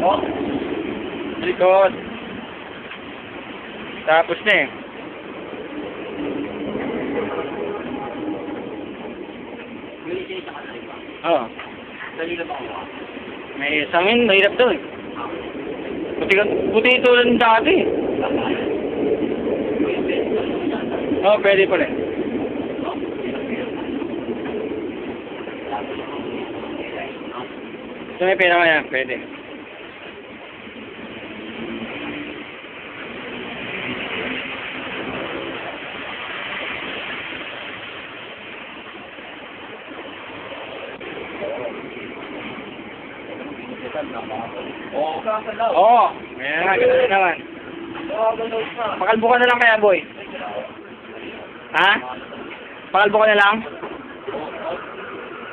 Oh. Likod. Tapos na eh. Oo. Dali na ba ako? May sa amin, mahirap daw eh. Puti ito lang dati. Oo, pwede pala eh. So may pera ka yan, pwede. Oo, ayan nga, gano'n naman. Pakalbo ka na lang kaya, boy. Ha? Pakalbo ka na lang?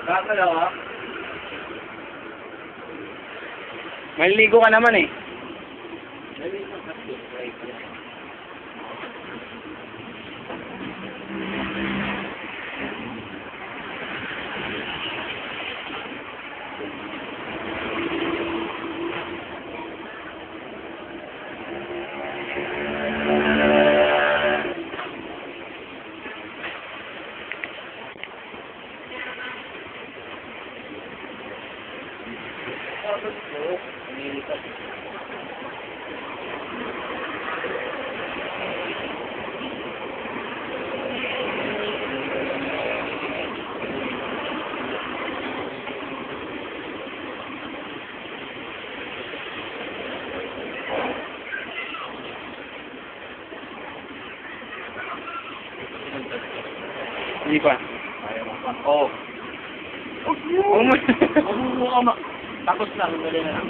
Kakalawa? Maliligo ka naman eh. Hindi pa. Oo. Oh my. Tapos lang, dali na lang.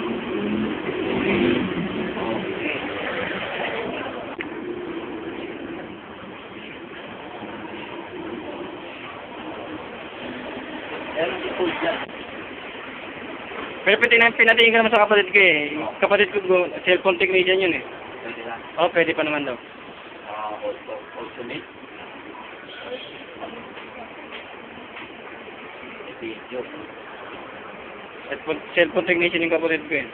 Meron si Paul dyan. Pero pinatingin ka naman sa kapatid ko eh. Kapatid ko, cellphone technician yun eh. Pwede na. Oo, pwede pa naman daw. Ultimate. Video. Cellphone technician yung kapatid ko eh.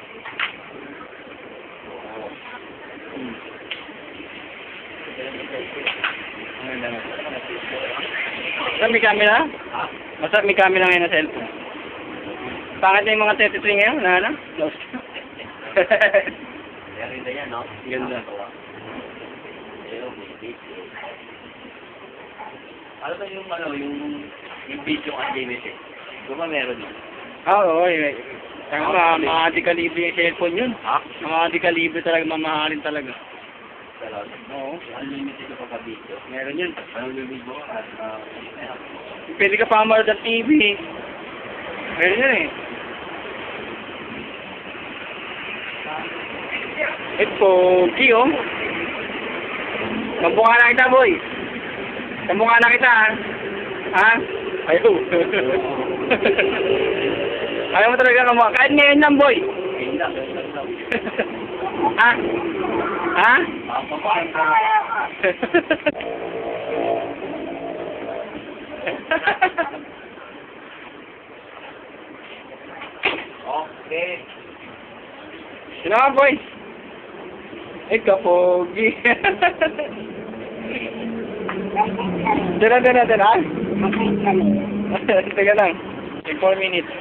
Basta may camera? Basta may camera ngayon na cellphone. Pangit na yung mga 33 ngayon, na? Lost. Meron na yan, no? Ganda. Ano ba yung video unlimited? Diba meron yun? Oo, mga di-kalibre yung cellphone yun. Ha? Mga di-kalibre talaga, mamahalin talaga. Talaga? Oo. Unlimited yung pagka-video. Meron yun. Anong video? Pwede ka pa manood ng TV. Meron yun eh. Pogi oh. Kamukha na kita, boy. Kamukha na kita, ha? Ha? Ayaw. Ayaw mo talaga kamukha. Kahit ngayon lang, boy. Ha? Ha? Okay. Sino ka, boy? Ikaw, pogi. Dala. Teka lang. 4 minutes.